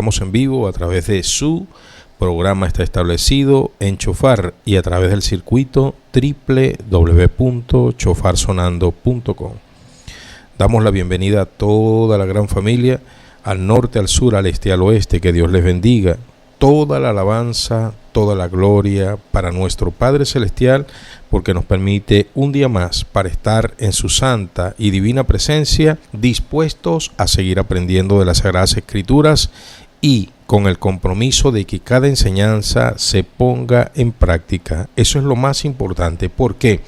Estamos en vivo a través de su programa está establecido en Chofar y a través del circuito www.chofarsonando.com. Damos la bienvenida a toda la gran familia, al norte, al sur, al este, al oeste. Que Dios les bendiga. Toda la alabanza, toda la gloria para nuestro Padre Celestial, porque nos permite un día más para estar en su santa y divina presencia, dispuestos a seguir aprendiendo de las Sagradas Escrituras y con el compromiso de que cada enseñanza se ponga en práctica. Eso es lo más importante, porque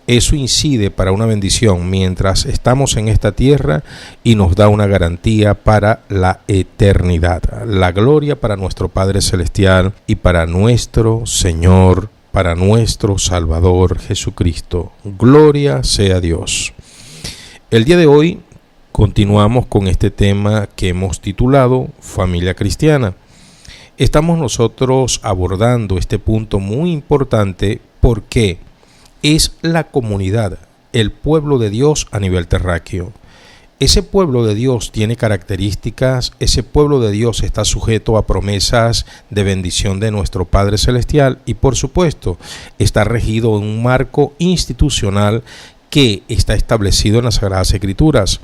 eso incide para una bendición mientras estamos en esta tierra y nos da una garantía para la eternidad. La gloria para nuestro Padre Celestial y para nuestro Señor, para nuestro Salvador Jesucristo. Gloria sea a Dios. El día de hoy continuamos con este tema que hemos titulado Familia Cristiana. Estamos nosotros abordando este punto muy importante porque es la comunidad, el pueblo de Dios a nivel terráqueo. Ese pueblo de Dios tiene características, ese pueblo de Dios está sujeto a promesas de bendición de nuestro Padre Celestial y por supuesto está regido en un marco institucional que está establecido en las Sagradas Escrituras.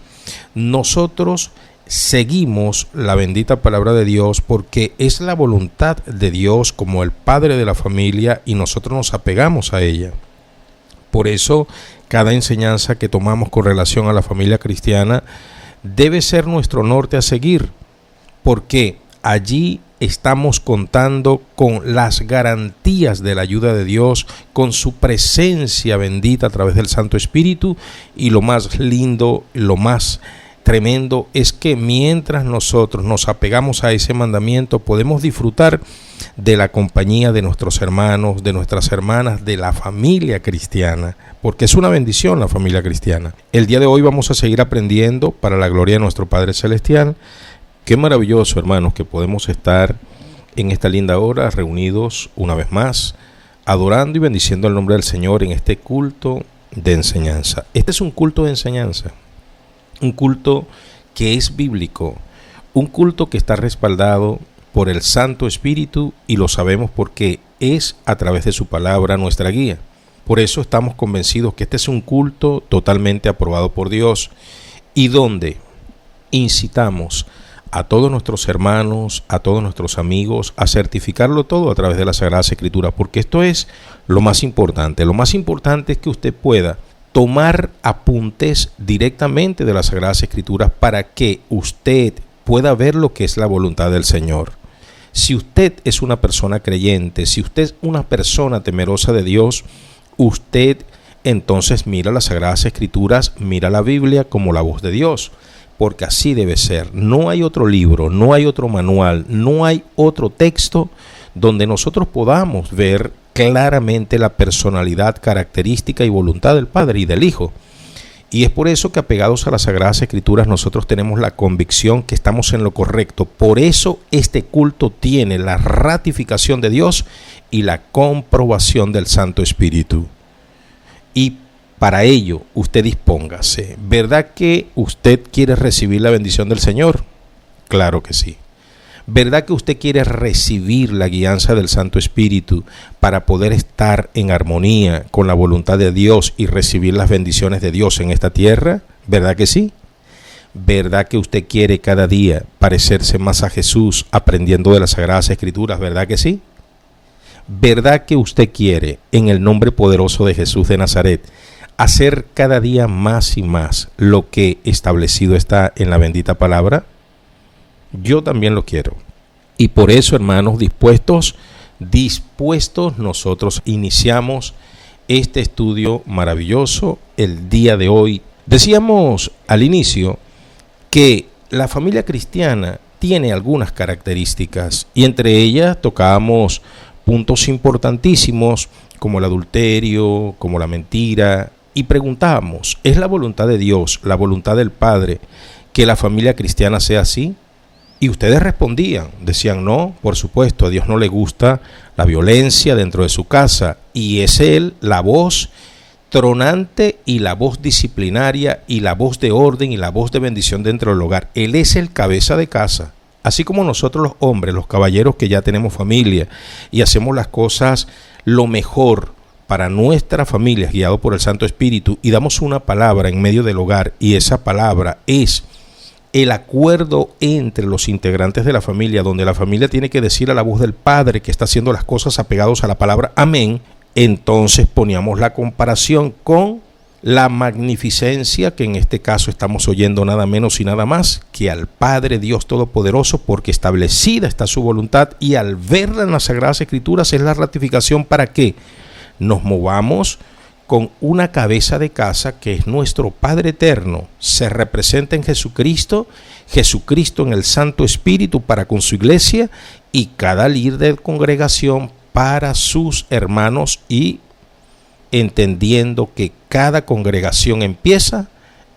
Nosotros seguimos la bendita palabra de Dios porque es la voluntad de Dios como el Padre de la familia y nosotros nos apegamos a ella. Por eso, cada enseñanza que tomamos con relación a la familia cristiana debe ser nuestro norte a seguir, porque allí estamos contando con las garantías de la ayuda de Dios, con su presencia bendita a través del Santo Espíritu, y lo más lindo, lo más tremendo es que mientras nosotros nos apegamos a ese mandamiento podemos disfrutar de la compañía de nuestros hermanos, de nuestras hermanas, de la familia cristiana, porque es una bendición la familia cristiana. El día de hoy vamos a seguir aprendiendo para la gloria de nuestro Padre Celestial. Qué maravilloso, hermanos, que podemos estar en esta linda hora reunidos una vez más, adorando y bendiciendo el nombre del Señor en este culto de enseñanza. Este es un culto de enseñanza. Un culto que es bíblico, un culto que está respaldado por el Santo Espíritu y lo sabemos porque es a través de su palabra nuestra guía. Por eso estamos convencidos que este es un culto totalmente aprobado por Dios y donde incitamos a todos nuestros hermanos, a todos nuestros amigos a certificarlo todo a través de las Sagradas Escrituras, porque esto es lo más importante. Lo más importante es que usted pueda tomar apuntes directamente de las Sagradas Escrituras para que usted pueda ver lo que es la voluntad del Señor. Si usted es una persona creyente, si usted es una persona temerosa de Dios, usted entonces mira las Sagradas Escrituras, mira la Biblia como la voz de Dios, porque así debe ser. No hay otro libro, no hay otro manual, no hay otro texto donde nosotros podamos ver claramente la personalidad, característica y voluntad del Padre y del Hijo. Y es por eso que apegados a las Sagradas Escrituras nosotros tenemos la convicción que estamos en lo correcto. Por eso este culto tiene la ratificación de Dios y la comprobación del Santo Espíritu. Y para ello usted dispóngase. ¿Verdad que usted quiere recibir la bendición del Señor? Claro que sí. ¿Verdad que usted quiere recibir la guianza del Santo Espíritu para poder estar en armonía con la voluntad de Dios y recibir las bendiciones de Dios en esta tierra? ¿Verdad que sí? ¿Verdad que usted quiere cada día parecerse más a Jesús aprendiendo de las Sagradas Escrituras? ¿Verdad que sí? ¿Verdad que usted quiere, en el nombre poderoso de Jesús de Nazaret, hacer cada día más y más lo que establecido está en la bendita palabra? Yo también lo quiero. Y por eso, hermanos, dispuestos nosotros iniciamos este estudio maravilloso el día de hoy. Decíamos al inicio que la familia cristiana tiene algunas características y entre ellas tocábamos puntos importantísimos como el adulterio, como la mentira, y preguntábamos, ¿es la voluntad de Dios, la voluntad del Padre, que la familia cristiana sea así? Y ustedes respondían, decían, no, por supuesto, a Dios no le gusta la violencia dentro de su casa, y es Él la voz tronante y la voz disciplinaria y la voz de orden y la voz de bendición dentro del hogar. Él es el cabeza de casa. Así como nosotros los hombres, los caballeros que ya tenemos familia y hacemos las cosas lo mejor para nuestra familia, guiado por el Santo Espíritu, y damos una palabra en medio del hogar, y esa palabra es el acuerdo entre los integrantes de la familia, donde la familia tiene que decir a la voz del Padre que está haciendo las cosas apegados a la palabra amén. Entonces poníamos la comparación con la magnificencia, que en este caso estamos oyendo nada menos y nada más que al Padre Dios Todopoderoso, porque establecida está su voluntad, y al verla en las Sagradas Escrituras es la ratificación para que nos movamos con una cabeza de casa que es nuestro Padre Eterno. Se representa en Jesucristo, Jesucristo en el Santo Espíritu para con su iglesia, y cada líder de congregación para sus hermanos, y entendiendo que cada congregación empieza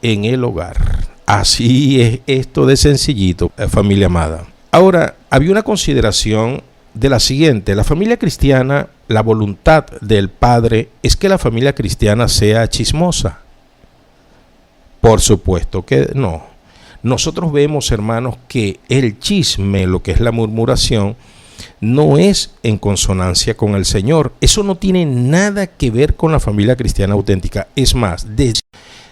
en el hogar. Así es esto de sencillito, familia amada. Ahora, había una consideración de la siguiente: la familia cristiana, la voluntad del Padre es que la familia cristiana sea chismosa. Por supuesto que no. Nosotros vemos, hermanos, que el chisme, lo que es la murmuración, no es en consonancia con el Señor. Eso no tiene nada que ver con la familia cristiana auténtica. Es más,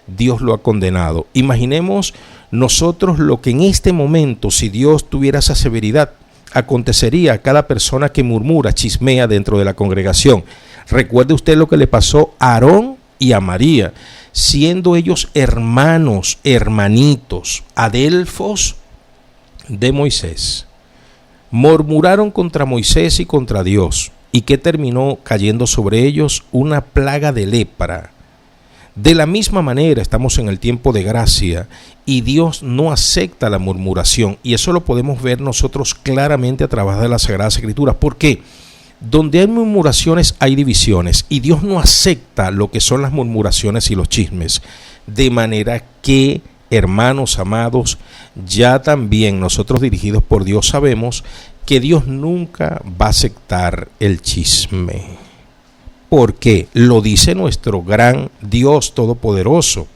Dios lo ha condenado. Imaginemos nosotros lo que en este momento, si Dios tuviera esa severidad, acontecería a cada persona que murmura, chismea dentro de la congregación. Recuerde usted lo que le pasó a Aarón y a María, siendo ellos hermanos, hermanitos, adelfos de Moisés. Murmuraron contra Moisés y contra Dios. ¿Y qué terminó cayendo sobre ellos? Una plaga de lepra. De la misma manera estamos en el tiempo de gracia y Dios no acepta la murmuración, y eso lo podemos ver nosotros claramente a través de las Sagradas Escrituras. ¿Por qué? Donde hay murmuraciones hay divisiones, y Dios no acepta lo que son las murmuraciones y los chismes. De manera que, hermanos amados, ya también nosotros dirigidos por Dios sabemos que Dios nunca va a aceptar el chisme. Porque lo dice nuestro gran Dios Todopoderoso,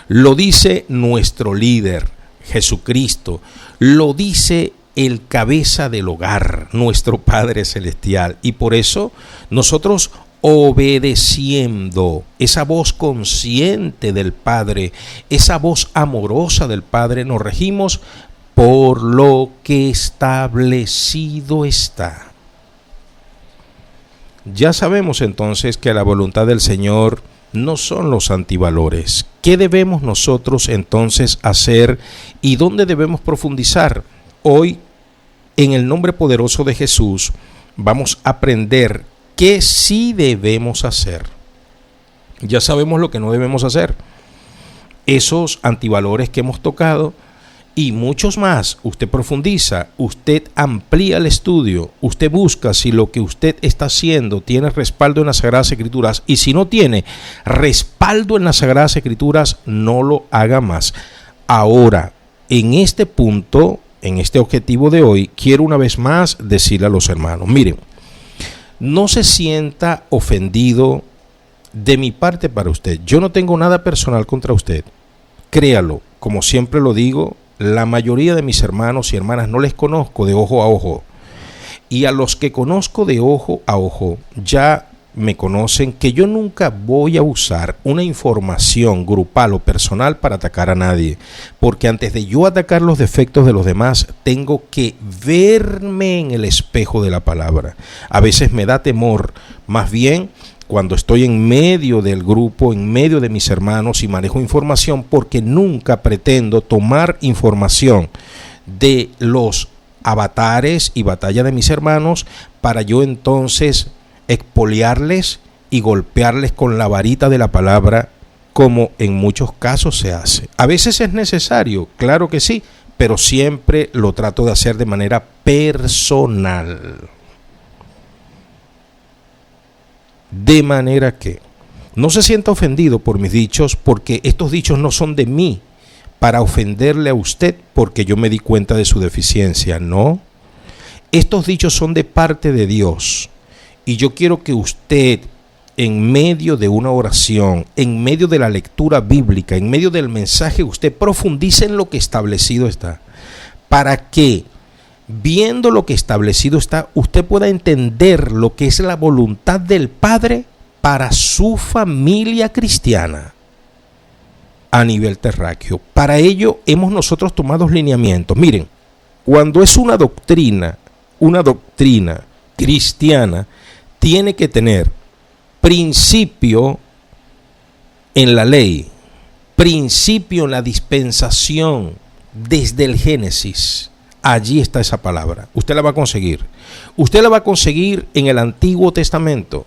lo dice nuestro líder Jesucristo, lo dice el cabeza del hogar, nuestro Padre Celestial. Y por eso nosotros, obedeciendo esa voz consciente del Padre, esa voz amorosa del Padre, nos regimos por lo que establecido está. Ya sabemos entonces que la voluntad del Señor no son los antivalores. ¿Qué debemos nosotros entonces hacer y dónde debemos profundizar? Hoy, en el nombre poderoso de Jesús, vamos a aprender qué sí debemos hacer. Ya sabemos lo que no debemos hacer. Esos antivalores que hemos tocado y muchos más, usted profundiza, usted amplía el estudio, usted busca si lo que usted está haciendo tiene respaldo en las Sagradas Escrituras, y si no tiene respaldo en las Sagradas Escrituras, no lo haga más. Ahora, en este punto, en este objetivo de hoy, quiero una vez más decirle a los hermanos, miren, no se sienta ofendido de mi parte para usted. Yo no tengo nada personal contra usted. Créalo, como siempre lo digo, la mayoría de mis hermanos y hermanas no les conozco de ojo a ojo, y a los que conozco de ojo a ojo ya me conocen que yo nunca voy a usar una información grupal o personal para atacar a nadie, porque antes de yo atacar los defectos de los demás tengo que verme en el espejo de la palabra. A veces me da temor, más bien cuando estoy en medio del grupo, en medio de mis hermanos y manejo información, porque nunca pretendo tomar información de los avatares y batalla de mis hermanos para yo entonces expoliarles y golpearles con la varita de la palabra, como en muchos casos se hace. A veces es necesario, claro que sí, pero siempre lo trato de hacer de manera personal. De manera que no se sienta ofendido por mis dichos, porque estos dichos no son de mí para ofenderle a usted porque yo me di cuenta de su deficiencia. No, estos dichos son de parte de Dios, y yo quiero que usted, en medio de una oración, en medio de la lectura bíblica, en medio del mensaje, usted profundice en lo que establecido está, para que, viendo lo que establecido está, usted pueda entender lo que es la voluntad del Padre para su familia cristiana a nivel terráqueo. Para ello hemos nosotros tomado lineamientos. Miren, cuando es una doctrina cristiana, tiene que tener principio en la ley, principio en la dispensación, desde el Génesis. Allí está esa palabra. Usted la va a conseguir. Usted la va a conseguir en el Antiguo Testamento.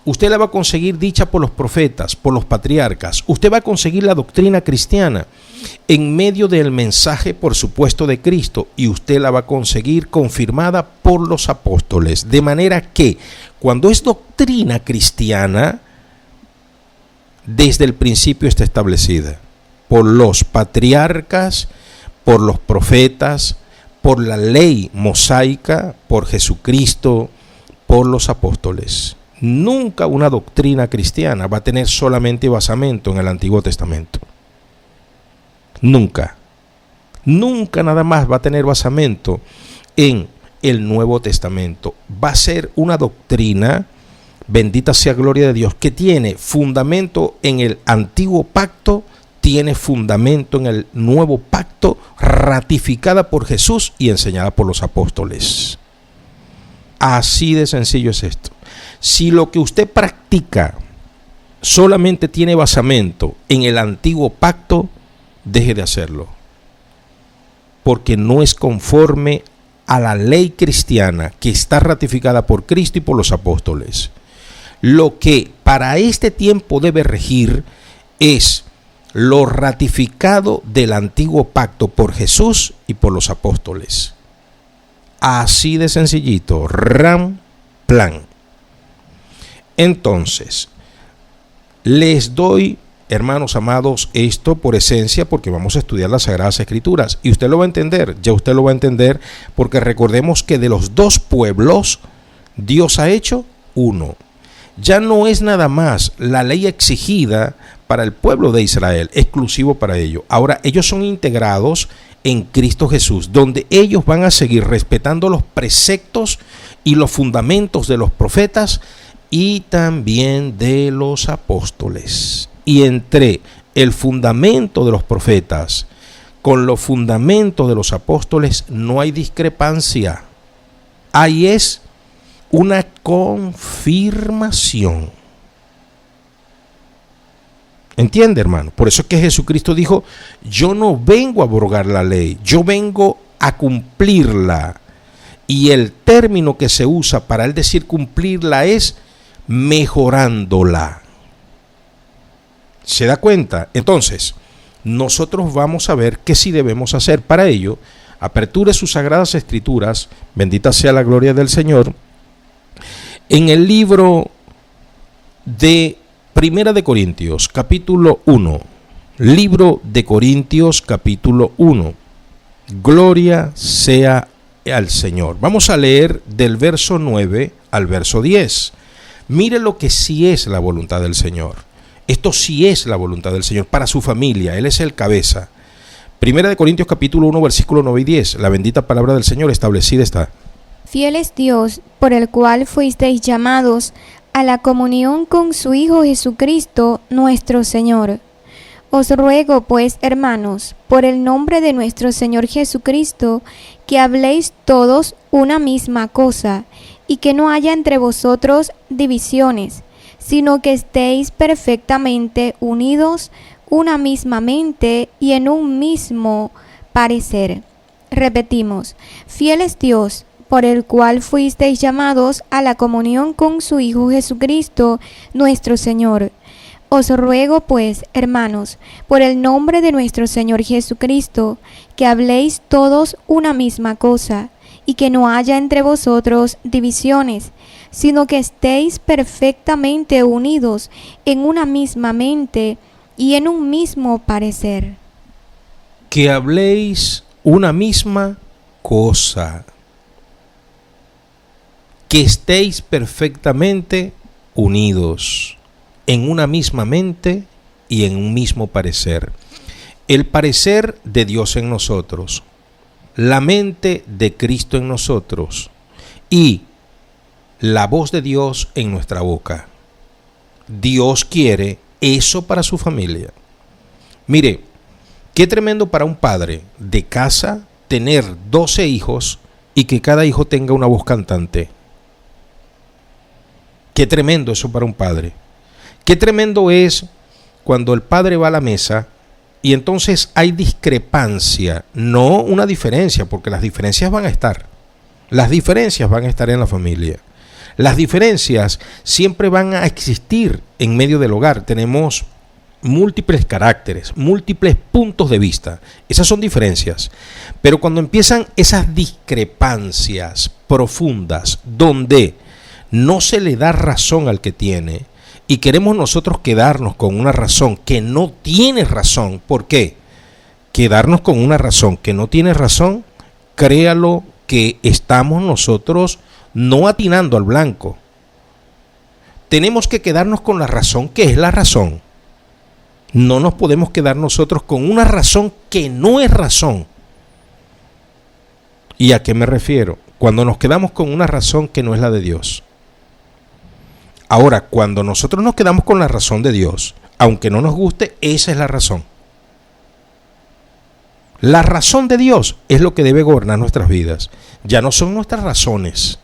Usted la va a conseguir dicha por los profetas, por los patriarcas. Usted va a conseguir la doctrina cristiana en medio del mensaje, por supuesto, de Cristo. Y usted la va a conseguir confirmada por los apóstoles. De manera que cuando es doctrina cristiana, desde el principio está establecida por los patriarcas, por los profetas, por la ley mosaica, por Jesucristo, por los apóstoles. Nunca una doctrina cristiana va a tener solamente basamento en el Antiguo Testamento. Nunca. Nunca nada más va a tener basamento en el Nuevo Testamento. Va a ser una doctrina, bendita sea gloria de Dios, que tiene fundamento en el Antiguo Pacto, tiene fundamento en el Nuevo Pacto, ratificada por Jesús y enseñada por los apóstoles. Así de sencillo es esto. Si lo que usted practica solamente tiene basamento en el Antiguo Pacto, deje de hacerlo, porque no es conforme a la ley cristiana que está ratificada por Cristo y por los apóstoles. Lo que para este tiempo debe regir es lo ratificado del Antiguo Pacto por Jesús y por los apóstoles. Así de sencillito, ram, plan. Entonces, les doy, hermanos amados, esto por esencia, porque vamos a estudiar las Sagradas Escrituras. Y usted lo va a entender, ya usted lo va a entender, porque recordemos que de los dos pueblos, Dios ha hecho uno. Ya no es nada más la ley exigida para el pueblo de Israel, exclusivo para ellos. Ahora ellos son integrados en Cristo Jesús, donde ellos van a seguir respetando los preceptos y los fundamentos de los profetas y también de los apóstoles. Y entre el fundamento de los profetas con los fundamentos de los apóstoles no hay discrepancia. Ahí es una confirmación. ¿Entiende, hermano? Por eso es que Jesucristo dijo: yo no vengo a abrogar la ley, yo vengo a cumplirla. Y el término que se usa para él decir cumplirla es mejorándola. ¿Se da cuenta? Entonces, nosotros vamos a ver qué sí debemos hacer. Para ello, aperture sus Sagradas Escrituras, bendita sea la gloria del Señor, en el libro de Primera de Corintios, capítulo 1. Libro de Corintios, capítulo 1. Gloria sea al Señor. Vamos a leer del verso 9 al verso 10. Mire lo que sí es la voluntad del Señor. Esto sí es la voluntad del Señor para su familia. Él es el cabeza. Primera de Corintios, capítulo 1, versículo 9 y 10. La bendita palabra del Señor establecida está. Fiel es Dios, por el cual fuisteis llamados a la comunión con su Hijo Jesucristo, nuestro Señor. Os ruego, pues, hermanos, por el nombre de nuestro Señor Jesucristo, que habléis todos una misma cosa, y que no haya entre vosotros divisiones, sino que estéis perfectamente unidos, una misma mente y en un mismo parecer. Repetimos, fiel es Dios, por el cual fuisteis llamados a la comunión con su Hijo Jesucristo, nuestro Señor. Os ruego, pues, hermanos, por el nombre de nuestro Señor Jesucristo, que habléis todos una misma cosa, y que no haya entre vosotros divisiones, sino que estéis perfectamente unidos en una misma mente y en un mismo parecer. Que habléis una misma cosa, que estéis perfectamente unidos en una misma mente y en un mismo parecer. El parecer de Dios en nosotros, la mente de Cristo en nosotros y la voz de Dios en nuestra boca. Dios quiere eso para su familia. Mire, qué tremendo para un padre de casa tener 12 hijos y que cada hijo tenga una voz cantante. Qué tremendo eso para un padre. Qué tremendo es cuando el padre va a la mesa y entonces hay discrepancia, no una diferencia, porque las diferencias van a estar. Las diferencias van a estar en la familia. Las diferencias siempre van a existir en medio del hogar. Tenemos múltiples caracteres, múltiples puntos de vista. Esas son diferencias. Pero cuando empiezan esas discrepancias profundas, donde no se le da razón al que tiene, y queremos nosotros quedarnos con una razón que no tiene razón. ¿Por qué? Quedarnos con una razón que no tiene razón, créalo que estamos nosotros no atinando al blanco. Tenemos que quedarnos con la razón que es la razón. No nos podemos quedar nosotros con una razón que no es razón. ¿Y a qué me refiero? Cuando nos quedamos con una razón que no es la de Dios. Ahora, cuando nosotros nos quedamos con la razón de Dios, aunque no nos guste, esa es la razón. La razón de Dios es lo que debe gobernar nuestras vidas. Ya no son nuestras razones.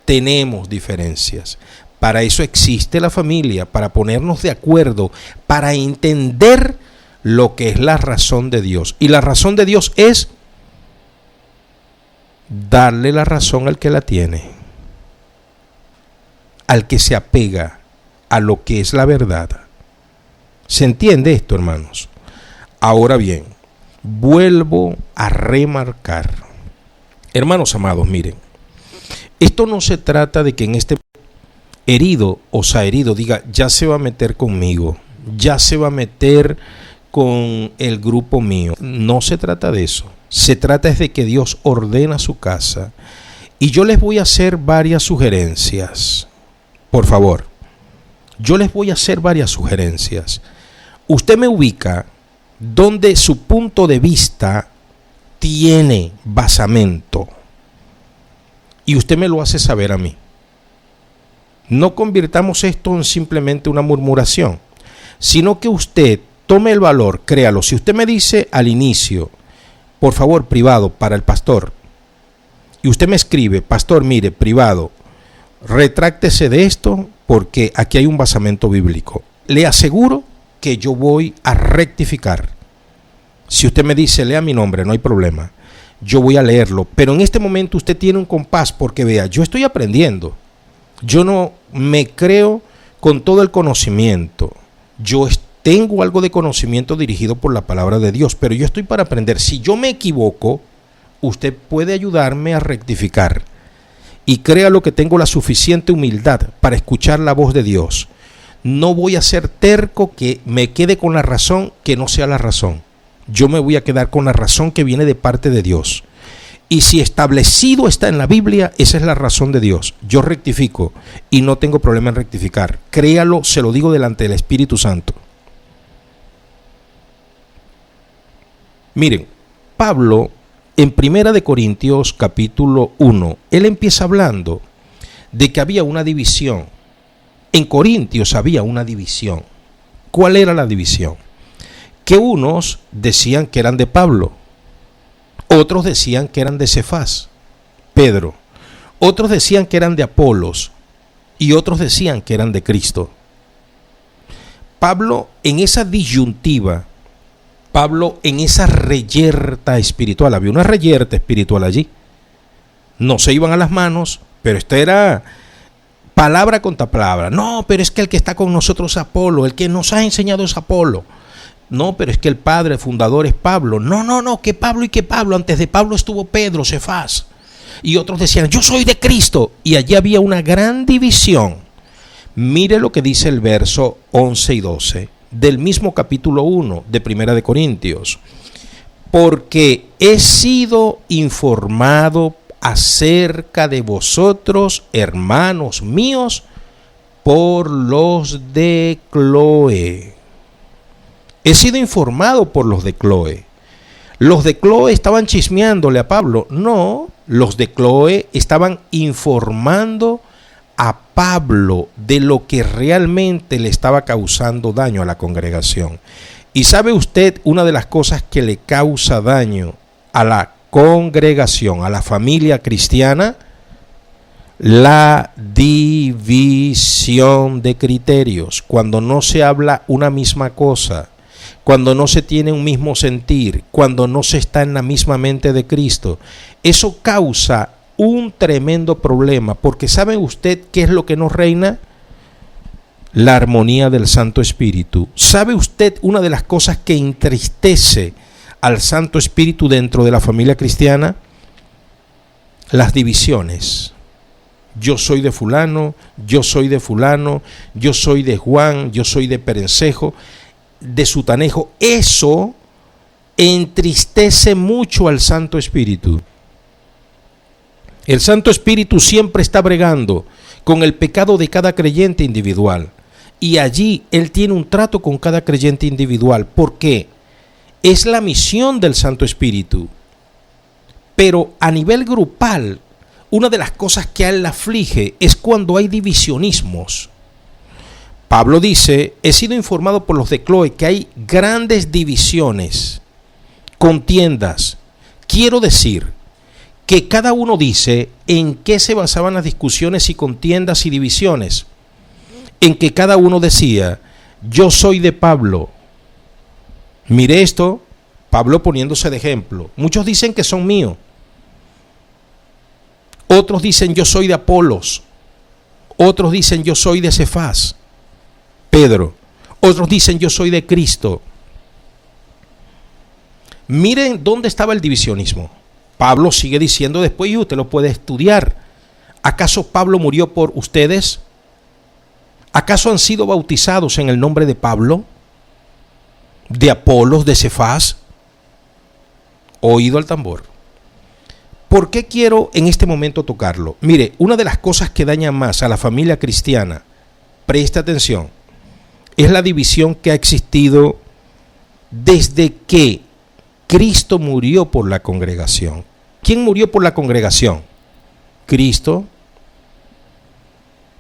Tenemos diferencias. Para eso existe la familia, para ponernos de acuerdo, para entender lo que es la razón de Dios. Y la razón de Dios es darle la razón al que la tiene, al que se apega a lo que es la verdad. ¿Se entiende esto, hermanos? Ahora bien, vuelvo a remarcar. Hermanos amados, miren, esto no se trata de que en este herido o saherido diga, ya se va a meter conmigo, ya se va a meter con el grupo mío. No se trata de eso. Se trata es de que Dios ordena su casa. Y yo les voy a hacer varias sugerencias. Por favor, yo les voy a hacer varias sugerencias. Usted me ubica donde su punto de vista tiene basamento. Y usted me lo hace saber a mí. No convirtamos esto en simplemente una murmuración, sino que usted tome el valor, créalo. Si usted me dice al inicio, por favor, privado para el pastor, y usted me escribe, pastor, mire, privado, retráctese de esto porque aquí hay un basamento bíblico. Le aseguro que yo voy a rectificar. Si usted me dice, lea mi nombre, no hay problema. Yo voy a leerlo, pero en este momento usted tiene un compás porque vea, yo estoy aprendiendo. Yo no me creo con todo el conocimiento. Yo tengo algo de conocimiento dirigido por la palabra de Dios, pero yo estoy para aprender. Si yo me equivoco, usted puede ayudarme a rectificar. Y créalo que tengo la suficiente humildad para escuchar la voz de Dios. No voy a ser terco que me quede con la razón que no sea la razón. Yo me voy a quedar con la razón que viene de parte de Dios. Y si establecido está en la Biblia, esa es la razón de Dios. Yo rectifico y no tengo problema en rectificar. Créalo, se lo digo delante del Espíritu Santo. Miren, Pablo en 1 Corintios capítulo 1, él empieza hablando de que había una división. En Corintios había una división. ¿Cuál era la división? Que unos decían que eran de Pablo, otros decían que eran de Cefás, Pedro, otros decían que eran de Apolos y otros decían que eran de Cristo. Pablo en esa disyuntiva, Pablo en esa reyerta espiritual, había una reyerta espiritual allí. No se iban a las manos, pero esto era palabra contra palabra. No, pero es que el que está con nosotros es Apolo, el que nos ha enseñado es Apolo. No, pero es que el padre fundador es Pablo. No, que Pablo y que Pablo. Antes de Pablo estuvo Pedro, Cefás. Y otros decían, yo soy de Cristo. Y allí había una gran división. Mire lo que dice el verso 11 y 12 del mismo capítulo 1 de 1 Corintios. Porque he sido informado acerca de vosotros, hermanos míos, por los de Cloé. He sido informado por los de Cloé. Los de Cloe estaban chismeándole a Pablo. No, los de Cloe estaban informando a Pablo de lo que realmente le estaba causando daño a la congregación. Y sabe usted, una de las cosas que le causa daño a la congregación, a la familia cristiana, la división de criterios. Cuando no se habla una misma cosa, cuando no se tiene un mismo sentir, cuando no se está en la misma mente de Cristo, eso causa un tremendo problema, porque ¿sabe usted qué es lo que nos reina? La armonía del Santo Espíritu. ¿Sabe usted una de las cosas que entristece al Santo Espíritu dentro de la familia cristiana? Las divisiones. Yo soy de fulano, yo soy de fulano, yo soy de Juan, yo soy de Perencejo, de Sutanejo. Eso entristece mucho al Santo Espíritu. El Santo Espíritu siempre está bregando con el pecado de cada creyente individual. Y allí Él tiene un trato con cada creyente individual. ¿Por qué? Es la misión del Santo Espíritu. Pero a nivel grupal, una de las cosas que a Él le aflige es cuando hay divisionismos. Pablo dice, he sido informado por los de Cloe que hay grandes divisiones, contiendas. Quiero decir que cada uno dice en qué se basaban las discusiones y contiendas y divisiones. En que cada uno decía, yo soy de Pablo. Mire esto, Pablo poniéndose de ejemplo. Muchos dicen que son míos. Otros dicen yo soy de Apolos. Otros dicen yo soy de Cefás, Pedro. Otros dicen yo soy de Cristo. Miren dónde estaba el divisionismo. Pablo sigue diciendo después, y usted lo puede estudiar. ¿Acaso Pablo murió por ustedes? ¿Acaso han sido bautizados en el nombre de Pablo? ¿De Apolos, de Cefás? Oído al tambor. ¿Por qué quiero en este momento tocarlo? Mire, una de las cosas que daña más a la familia cristiana, preste atención, es la división que ha existido desde que Cristo murió por la congregación. ¿Quién murió por la congregación? Cristo.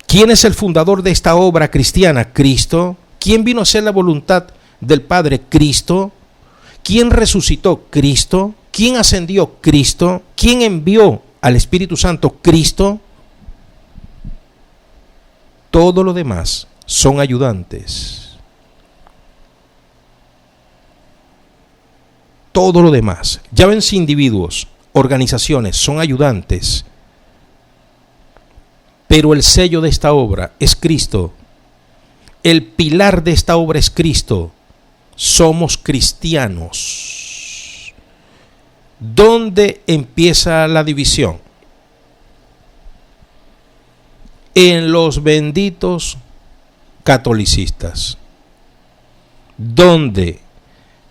¿Quién es el fundador de esta obra cristiana? Cristo. ¿Quién vino a hacer la voluntad del Padre? Cristo. ¿Quién resucitó? Cristo. ¿Quién ascendió? Cristo. ¿Quién envió al Espíritu Santo? Cristo. Todo lo demás son ayudantes. Todo lo demás, llámense individuos, organizaciones, son ayudantes. Pero el sello de esta obra es Cristo. El pilar de esta obra es Cristo. Somos cristianos. ¿Dónde empieza la división? En los benditos catolicistas, donde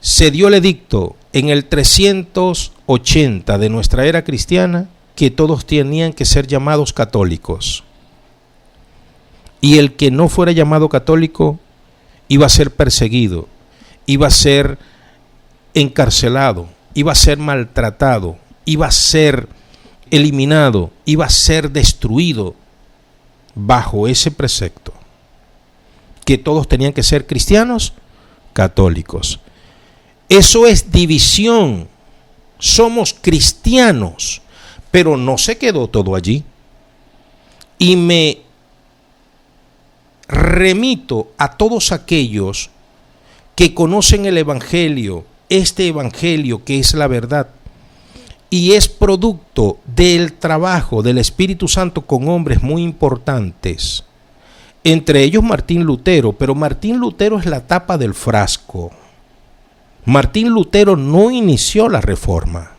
se dio el edicto en el 380 de nuestra era cristiana que todos tenían que ser llamados católicos. Y el que no fuera llamado católico iba a ser perseguido, iba a ser encarcelado, iba a ser maltratado, iba a ser eliminado, iba a ser destruido bajo ese precepto, que todos tenían que ser cristianos católicos. Eso es división. Somos cristianos, pero no se quedó todo allí. Y me remito a todos aquellos que conocen el Evangelio, este Evangelio que es la verdad, y es producto del trabajo del Espíritu Santo con hombres muy importantes, entre ellos Martín Lutero. Pero Martín Lutero es la tapa del frasco. Martín Lutero no inició la reforma.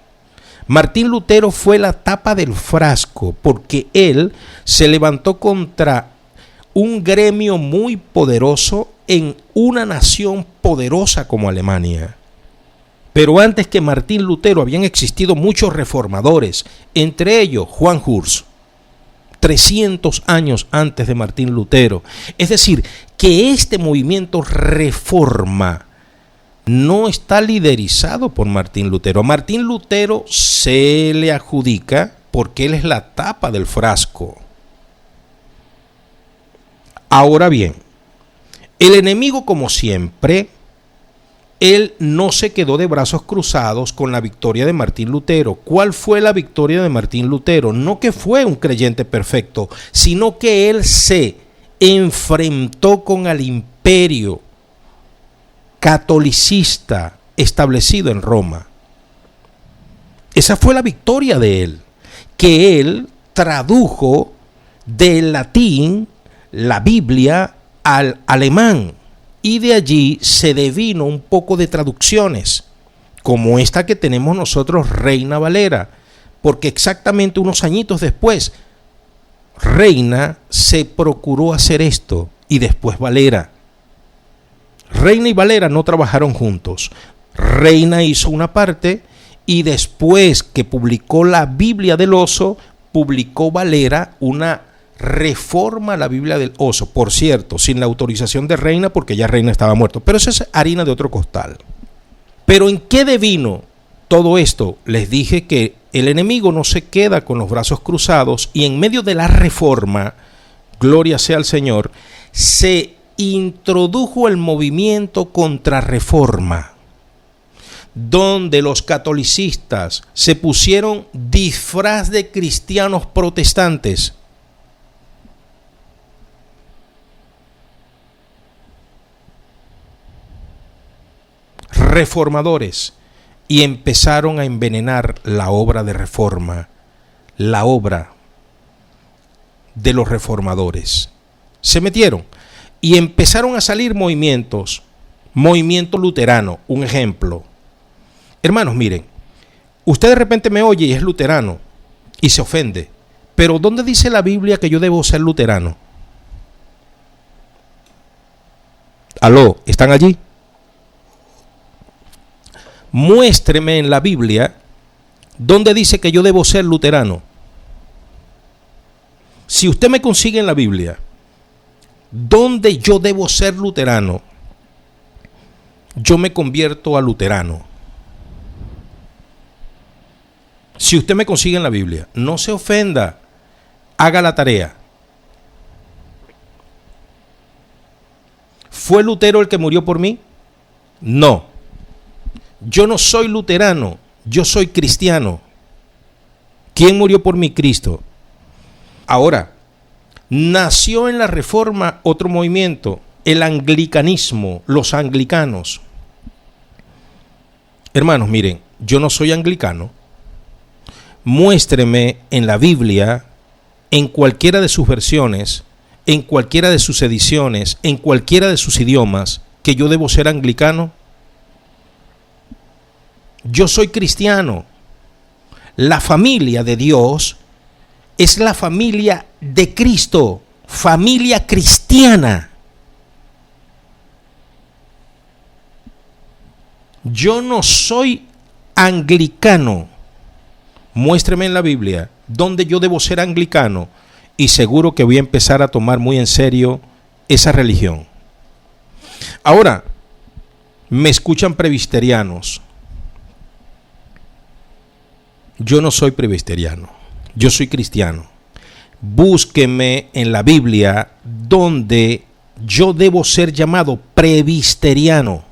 Martín Lutero fue la tapa del frasco porque él se levantó contra un gremio muy poderoso en una nación poderosa como Alemania. Pero antes que Martín Lutero habían existido muchos reformadores, entre ellos Juan Hus, 300 años antes de Martín Lutero. Es decir, que este movimiento reforma no está liderizado por Martín Lutero. A Martín Lutero se le adjudica porque él es la tapa del frasco. Ahora bien, el enemigo, como siempre, él no se quedó de brazos cruzados con la victoria de Martín Lutero. ¿Cuál fue la victoria de Martín Lutero? No que fue un creyente perfecto, sino que él se enfrentó con el imperio catolicista establecido en Roma. Esa fue la victoria de él, que él tradujo del latín la Biblia al alemán, y de allí se devino un poco de traducciones, como esta que tenemos nosotros, Reina Valera, porque exactamente unos añitos después, Reina se procuró hacer esto, y después Valera. Reina y Valera no trabajaron juntos. Reina hizo una parte, y después que publicó la Biblia del Oso, publicó Valera una reforma a la Biblia del Oso, por cierto, sin la autorización de Reina, porque ya Reina estaba muerto, pero eso es harina de otro costal. Pero ¿en qué devino todo esto? Les dije que el enemigo no se queda con los brazos cruzados, y en medio de la reforma, gloria sea al Señor, se introdujo el movimiento contrarreforma, donde los catolicistas se pusieron disfraz de cristianos protestantes. Reformadores, y empezaron a envenenar la obra de reforma, la obra de los reformadores. Se metieron y empezaron a salir movimiento luterano, un ejemplo. Hermanos, miren, usted de repente me oye y es luterano y se ofende, pero ¿dónde dice la Biblia que yo debo ser luterano? ¿Aló? ¿Están allí? Muéstreme en la Biblia dónde dice que yo debo ser luterano. Si usted me consigue en la Biblia dónde yo debo ser luterano, yo me convierto a luterano. Si usted me consigue en la Biblia, no se ofenda, haga la tarea. ¿Fue Lutero el que murió por mí? No. Yo no soy luterano, yo soy cristiano. ¿Quién murió por mí? Cristo. Ahora, nació en la Reforma otro movimiento, el anglicanismo, los anglicanos. Hermanos, miren, yo no soy anglicano. Muéstreme en la Biblia, en cualquiera de sus versiones, en cualquiera de sus ediciones, en cualquiera de sus idiomas, que yo debo ser anglicano. Yo soy cristiano. La familia de Dios es la familia de Cristo, familia cristiana. Yo no soy anglicano. Muéstreme en la Biblia dónde yo debo ser anglicano, y seguro que voy a empezar a tomar muy en serio esa religión. Ahora, me escuchan presbiterianos. Yo no soy presbiteriano, yo soy cristiano. Búsqueme en la Biblia donde yo debo ser llamado presbiteriano.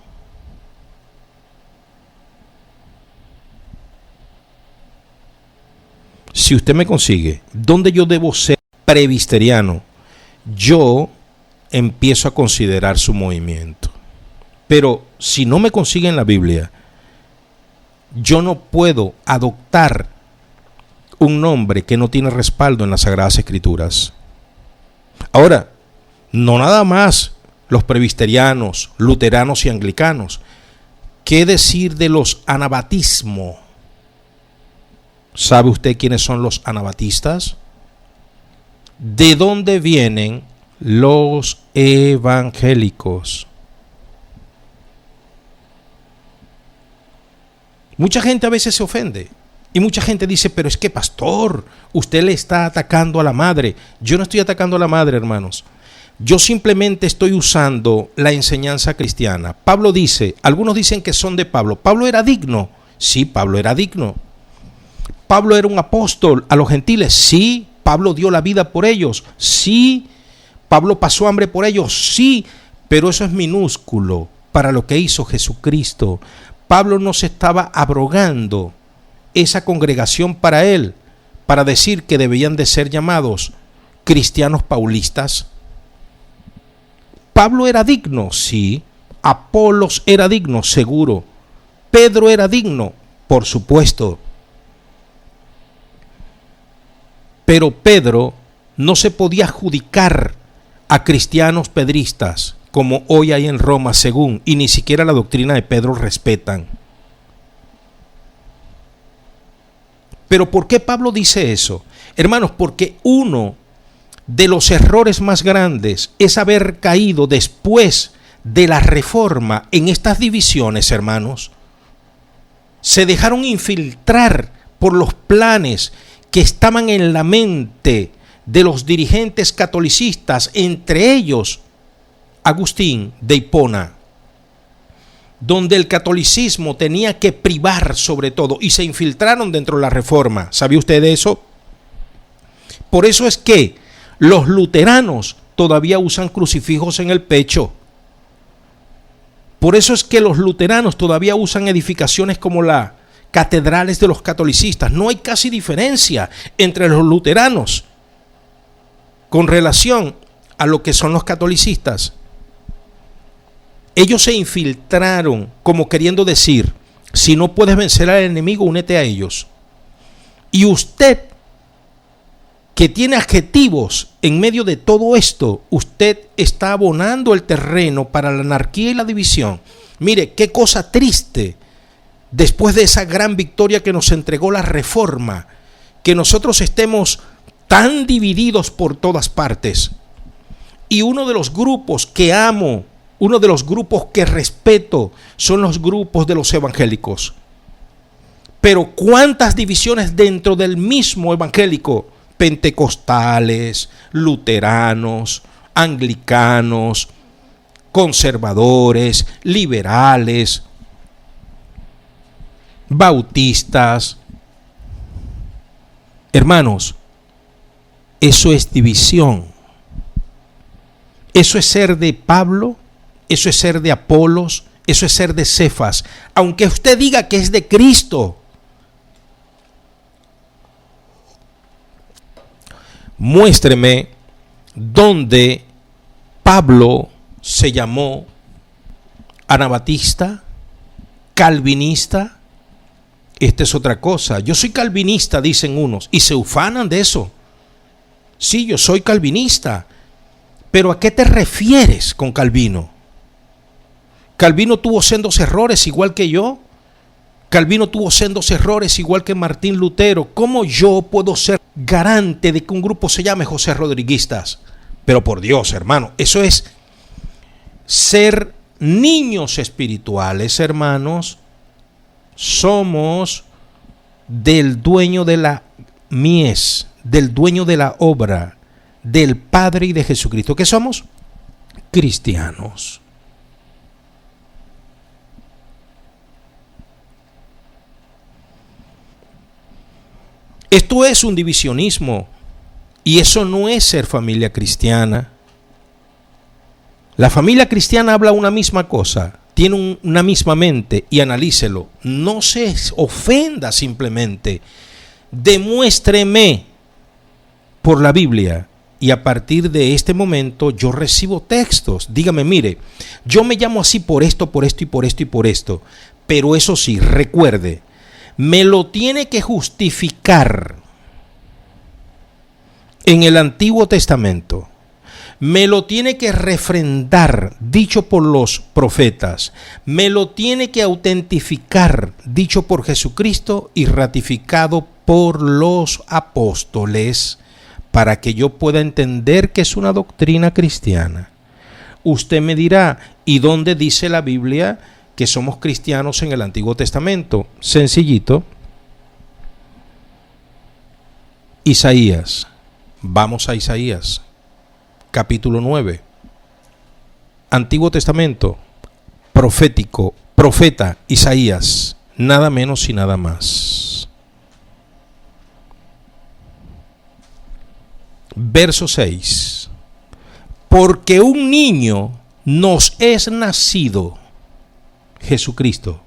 Si usted me consigue donde yo debo ser presbiteriano, yo empiezo a considerar su movimiento. Pero si no me consigue en la Biblia, yo no puedo adoptar un nombre que no tiene respaldo en las Sagradas Escrituras. Ahora, no nada más los presbiterianos, luteranos y anglicanos. ¿Qué decir de los anabatismos? ¿Sabe usted quiénes son los anabatistas? ¿De dónde vienen los evangélicos? Mucha gente a veces se ofende y mucha gente dice, pero es que pastor, usted le está atacando a la madre. Yo no estoy atacando a la madre, hermanos. Yo simplemente estoy usando la enseñanza cristiana. Pablo dice, algunos dicen que son de Pablo. ¿Pablo era digno? Sí, Pablo era digno. ¿Pablo era un apóstol a los gentiles? Sí. ¿Pablo dio la vida por ellos? Sí. ¿Pablo pasó hambre por ellos? Sí. Pero eso es minúsculo para lo que hizo Jesucristo. Pablo no se estaba abrogando esa congregación para él, para decir que debían de ser llamados cristianos paulistas. Pablo era digno, sí. Apolos era digno, seguro. Pedro era digno, por supuesto. Pero Pedro no se podía adjudicar a cristianos pedristas, como hoy hay en Roma, según, y ni siquiera la doctrina de Pedro respetan. Pero ¿por qué Pablo dice eso? Hermanos, porque uno de los errores más grandes es haber caído después de la reforma en estas divisiones, hermanos. Se dejaron infiltrar por los planes que estaban en la mente de los dirigentes catolicistas, entre ellos Agustín de Hipona, donde el catolicismo tenía que privar sobre todo, y se infiltraron dentro de la reforma. ¿Sabía usted de eso? Por eso es que los luteranos todavía usan crucifijos en el pecho. Por eso es que los luteranos todavía usan edificaciones como las catedrales de los catolicistas. No hay casi diferencia entre los luteranos con relación a lo que son los catolicistas. Ellos se infiltraron como queriendo decir, si no puedes vencer al enemigo, únete a ellos. Y usted, que tiene adjetivos en medio de todo esto, usted está abonando el terreno para la anarquía y la división. Mire, qué cosa triste, después de esa gran victoria que nos entregó la reforma, que nosotros estemos tan divididos por todas partes. Y uno de los grupos que amo, uno de los grupos que respeto, son los grupos de los evangélicos. Pero ¿cuántas divisiones dentro del mismo evangélico? Pentecostales, luteranos, anglicanos, conservadores, liberales, bautistas. Hermanos, eso es división. Eso es ser de Pablo, eso es ser de Apolos, eso es ser de Cefas. Aunque usted diga que es de Cristo, muéstreme donde Pablo se llamó anabatista, calvinista. Esta es otra cosa. Yo soy calvinista, dicen unos, y se ufanan de eso. Sí, yo soy calvinista. Pero ¿a qué te refieres con Calvino? Calvino tuvo sendos errores igual que yo. Calvino tuvo sendos errores igual que Martín Lutero. ¿Cómo yo puedo ser garante de que un grupo se llame José Rodriguistas? Pero por Dios, hermano, eso es ser niños espirituales, hermanos. Somos del dueño de la mies, del dueño de la obra, del Padre y de Jesucristo. ¿Qué somos? Cristianos. Esto es un divisionismo y eso no es ser familia cristiana. La familia cristiana habla una misma cosa, tiene una misma mente, y analícelo. No se ofenda simplemente. Demuéstreme por la Biblia y a partir de este momento yo recibo textos. Dígame, mire, yo me llamo así por esto, por esto y por esto y por esto. Pero eso sí, recuerde, me lo tiene que justificar en el Antiguo Testamento. Me lo tiene que refrendar, dicho por los profetas. Me lo tiene que autentificar, dicho por Jesucristo y ratificado por los apóstoles, para que yo pueda entender que es una doctrina cristiana. Usted me dirá, ¿y dónde dice la Biblia que somos cristianos en el Antiguo Testamento? Sencillito. Isaías. Vamos a Isaías, capítulo 9. Antiguo Testamento, profético, profeta Isaías, nada menos y nada más. Verso 6. Porque un niño nos es nacido, Jesucristo.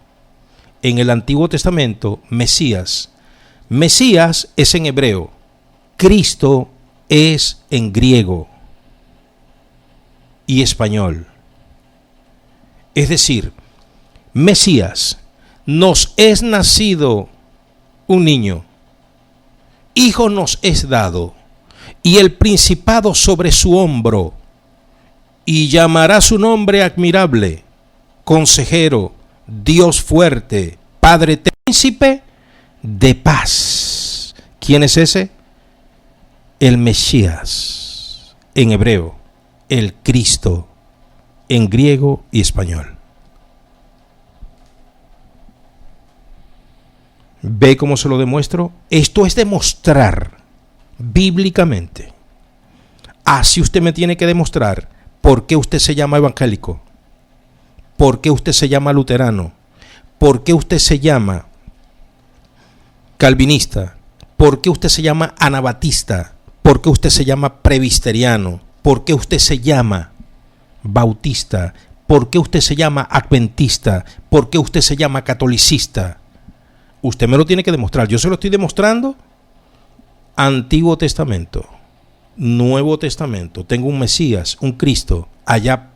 En el Antiguo Testamento, Mesías. Mesías es en hebreo, Cristo es en griego y español. Es decir, Mesías, nos es nacido un niño, hijo nos es dado, y el principado sobre su hombro, y llamará su nombre admirable, consejero, Dios fuerte, Padre, príncipe de paz. ¿Quién es ese? El Mesías, en hebreo, el Cristo, en griego y español. ¿Ve cómo se lo demuestro? Esto es demostrar bíblicamente. Así usted me tiene que demostrar por qué usted se llama evangélico, por qué usted se llama luterano, por qué usted se llama calvinista, por qué usted se llama anabatista, por qué usted se llama presbiteriano, por qué usted se llama bautista, por qué usted se llama adventista, por qué usted se llama catolicista. Usted me lo tiene que demostrar. Yo se lo estoy demostrando. Antiguo Testamento, Nuevo Testamento. Tengo un Mesías, un Cristo. Allá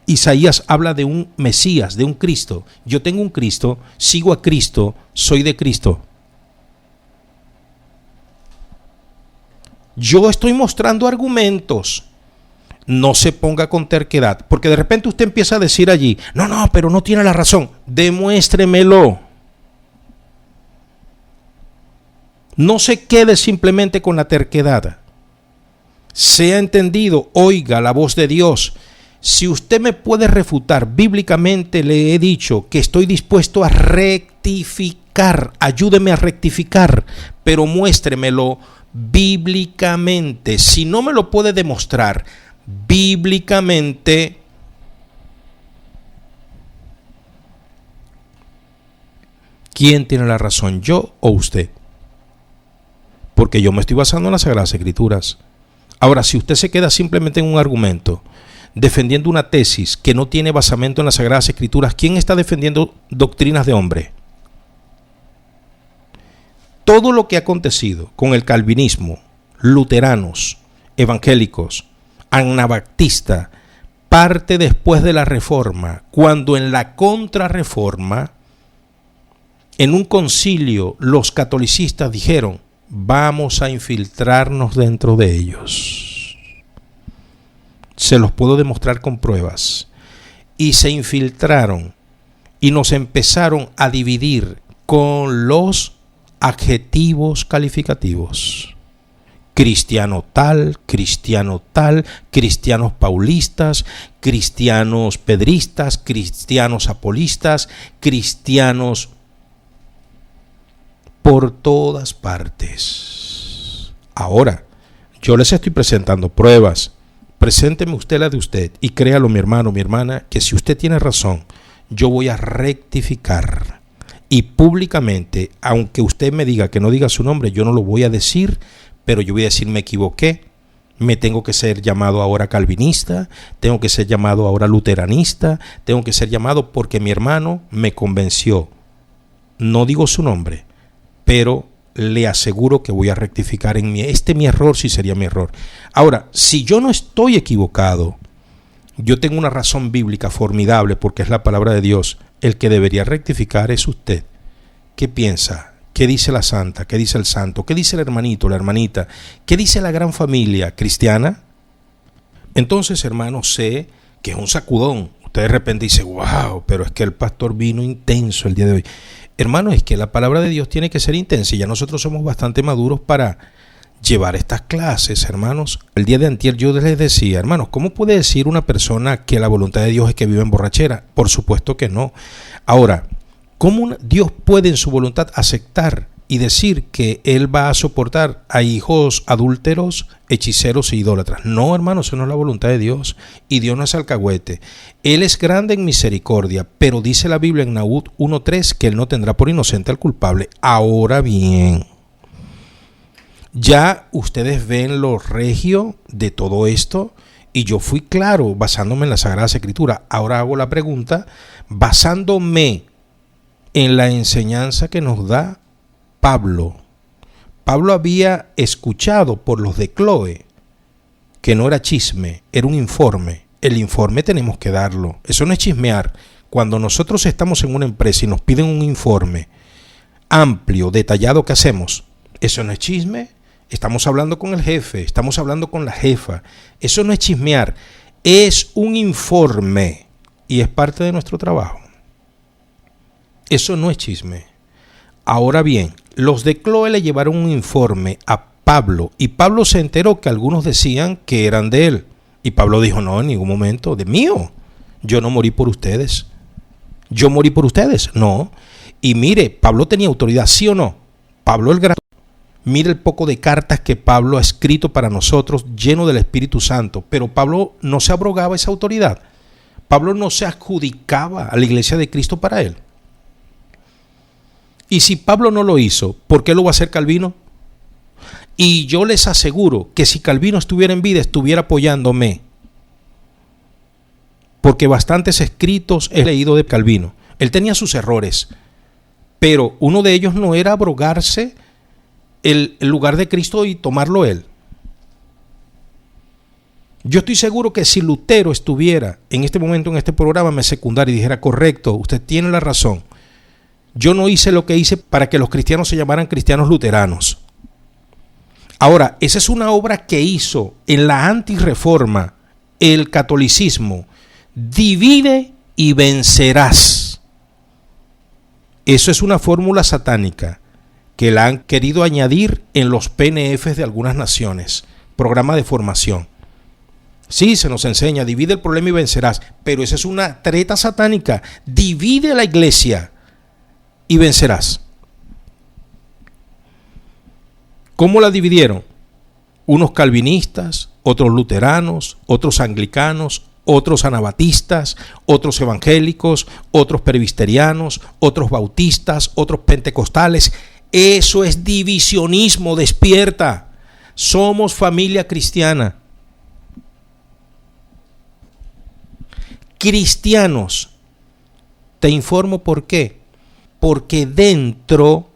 Isaías habla de un Mesías, de un Cristo. Yo tengo un Cristo, sigo a Cristo, soy de Cristo. Yo estoy mostrando argumentos. No se ponga con terquedad, porque de repente usted empieza a decir allí, no, pero no tiene la razón. Demuéstremelo. No se quede simplemente con la terquedad. Sea entendido, oiga la voz de Dios. Si usted me puede refutar bíblicamente, le he dicho que estoy dispuesto a rectificar. Ayúdeme a rectificar, pero muéstremelo bíblicamente. Si no me lo puede demostrar bíblicamente, ¿quién tiene la razón, yo o usted? Porque yo me estoy basando en las Sagradas Escrituras. Ahora, si usted se queda simplemente en un argumento, defendiendo una tesis que no tiene basamento en las Sagradas Escrituras, ¿quién está defendiendo doctrinas de hombre? Todo lo que ha acontecido con el calvinismo, luteranos, evangélicos, anabaptista, parte después de la Reforma, cuando en la Contrarreforma, en un concilio, los catolicistas dijeron, vamos a infiltrarnos dentro de ellos. Se los puedo demostrar con pruebas. Y se infiltraron y nos empezaron a dividir con los adjetivos calificativos. Cristiano tal, cristianos paulistas, cristianos pedristas, cristianos apolistas, cristianos por todas partes. Ahora, yo les estoy presentando pruebas. Presénteme usted la de usted y créalo, mi hermano, mi hermana, que si usted tiene razón, yo voy a rectificar. Y públicamente, aunque usted me diga que no diga su nombre, yo no lo voy a decir, pero yo voy a decir me equivoqué. Me tengo que ser llamado ahora calvinista, tengo que ser llamado ahora luteranista, tengo que ser llamado porque mi hermano me convenció. No digo su nombre, pero le aseguro que voy a rectificar en mi error, si sería mi error. Ahora, si yo no estoy equivocado, yo tengo una razón bíblica formidable porque es la palabra de Dios. El que debería rectificar es usted. ¿Qué piensa? ¿Qué dice la santa? ¿Qué dice el santo? ¿Qué dice el hermanito, la hermanita? ¿Qué dice la gran familia cristiana? Entonces, hermano, sé que es un sacudón. Usted de repente dice, wow, pero es que el pastor vino intenso el día de hoy. Hermano, es que la palabra de Dios tiene que ser intensa y ya nosotros somos bastante maduros para llevar estas clases, hermanos. El día de antier yo les decía, hermanos, ¿cómo puede decir una persona que la voluntad de Dios es que viva en borrachera? Por supuesto que no. Ahora, ¿cómo Dios puede en su voluntad aceptar y decir que Él va a soportar a hijos adúlteros, hechiceros e idólatras. No, hermano, eso no es la voluntad de Dios. Y Dios no es alcahuete. Él es grande en misericordia, pero dice la Biblia en Nahum 1:3 que Él no tendrá por inocente al culpable. Ahora bien, ya ustedes ven lo regio de todo esto, y yo fui claro basándome en la Sagrada Escritura. Ahora hago la pregunta basándome en la enseñanza que nos da Pablo. Pablo había escuchado por los de Cloé que no era chisme, era un informe. El informe tenemos que darlo. Eso no es chismear. Cuando nosotros estamos en una empresa y nos piden un informe amplio, detallado, ¿qué hacemos? Eso no es chisme. Estamos hablando con el jefe, estamos hablando con la jefa. Eso no es chismear, es un informe y es parte de nuestro trabajo. Eso no es chisme. Ahora bien, los de Cloé le llevaron un informe a Pablo y Pablo se enteró que algunos decían que eran de él. Y Pablo dijo, no, en ningún momento, de mío. Yo no morí por ustedes. ¿Yo morí por ustedes? No. Y mire, Pablo tenía autoridad, ¿sí o no? Pablo el gran... Mire el poco de cartas que Pablo ha escrito para nosotros, lleno del Espíritu Santo. Pero Pablo no se abrogaba esa autoridad. Pablo no se adjudicaba a la iglesia de Cristo para él. Y si Pablo no lo hizo, ¿por qué lo va a hacer Calvino? Y yo les aseguro que si Calvino estuviera en vida, estuviera apoyándome. Porque bastantes escritos he leído de Calvino. Él tenía sus errores, pero uno de ellos no era abrogarse el lugar de Cristo y tomarlo él. Yo estoy seguro que si Lutero estuviera en este momento en este programa, me secundara y dijera, correcto, usted tiene la razón. Yo no hice lo que hice para que los cristianos se llamaran cristianos luteranos. Ahora, esa es una obra que hizo en la antirreforma el catolicismo. Divide y vencerás. Eso es una fórmula satánica que la han querido añadir en los PNFs de algunas naciones, programa de formación. Sí, se nos enseña, divide el problema y vencerás, pero esa es una treta satánica. Divide a la iglesia y vencerás. ¿Cómo la dividieron? Unos calvinistas, otros luteranos, otros anglicanos, otros anabatistas, otros evangélicos, otros presbiterianos, otros bautistas, otros pentecostales. Eso es divisionismo, despierta. Somos familia cristiana. Cristianos. Te informo por qué. Porque dentro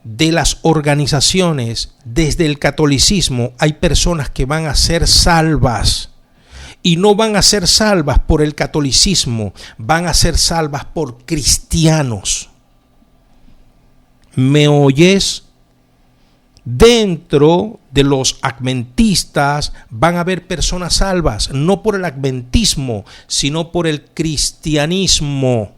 de las organizaciones, desde el catolicismo, hay personas que van a ser salvas. Y no van a ser salvas por el catolicismo, van a ser salvas por cristianos. ¿Me oyes? Dentro de los adventistas van a haber personas salvas, no por el adventismo, sino por el cristianismo.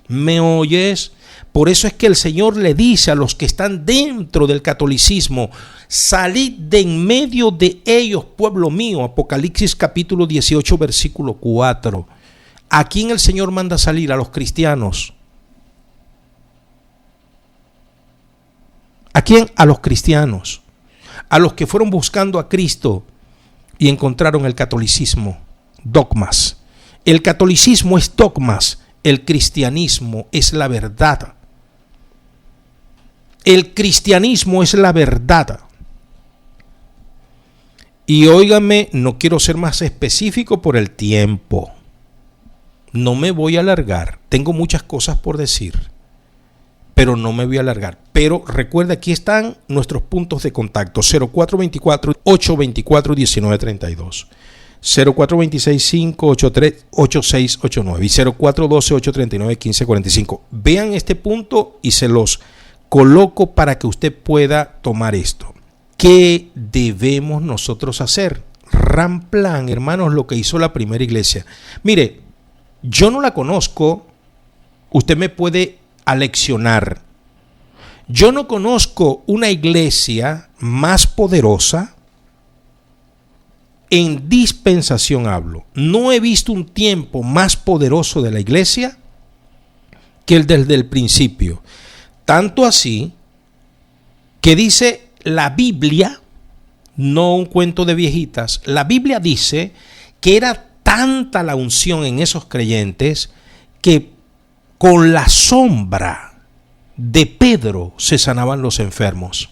¿Me oyes? Por eso es que el Señor le dice a los que están dentro del catolicismo, salid de en medio de ellos, pueblo mío. Apocalipsis capítulo 18, versículo 4. ¿A quién el Señor manda salir? A los cristianos. ¿A quién? A los cristianos. A los que fueron buscando a Cristo y encontraron el catolicismo. Dogmas. El catolicismo es dogmas. El cristianismo es la verdad. El cristianismo es la verdad. Y óigame, no quiero ser más específico por el tiempo. No me voy a alargar. Tengo muchas cosas por decir, pero no me voy a alargar. Pero recuerda, aquí están nuestros puntos de contacto: 0424-824-1932, 0426-583-8689 y 0412-839-1545. Vean este punto y se los coloco para que usted pueda tomar esto. ¿Qué debemos nosotros hacer? Ramplan, hermanos, lo que hizo la primera iglesia. Mire, yo no la conozco, usted me puede aleccionar. Yo no conozco una iglesia más poderosa, en dispensación hablo. No he visto un tiempo más poderoso de la iglesia que el desde el principio. Tanto así que dice la Biblia, no un cuento de viejitas, la Biblia dice que era tanta la unción en esos creyentes que con la sombra de Pedro se sanaban los enfermos.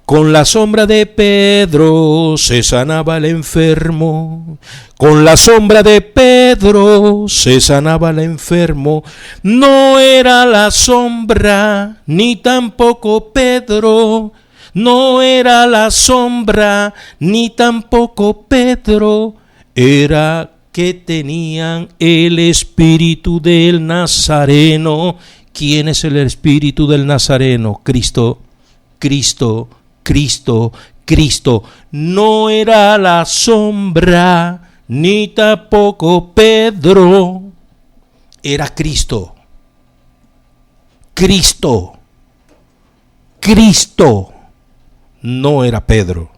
Con la sombra de Pedro se sanaba el enfermo. Con la sombra de Pedro se sanaba el enfermo. No era la sombra, ni tampoco Pedro. No era la sombra, ni tampoco Pedro. Era que tenían el espíritu del Nazareno. ¿Quién es el espíritu del Nazareno? Cristo, Cristo, Cristo, Cristo. No era la sombra, ni tampoco Pedro. Era Cristo. Cristo. Cristo. No era Pedro.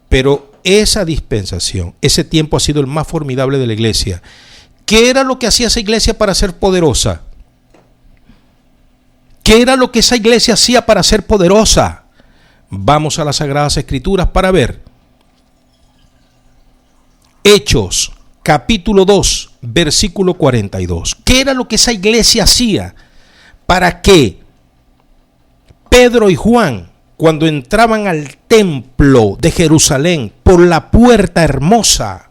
Pero esa dispensación, ese tiempo ha sido el más formidable de la iglesia. ¿Qué era lo que hacía esa iglesia para ser poderosa? ¿Qué era lo que esa iglesia hacía para ser poderosa? Vamos a las Sagradas Escrituras para ver. Hechos, capítulo 2, versículo 42. ¿Qué era lo que esa iglesia hacía para que Pedro y Juan, cuando entraban al templo de Jerusalén por la puerta hermosa,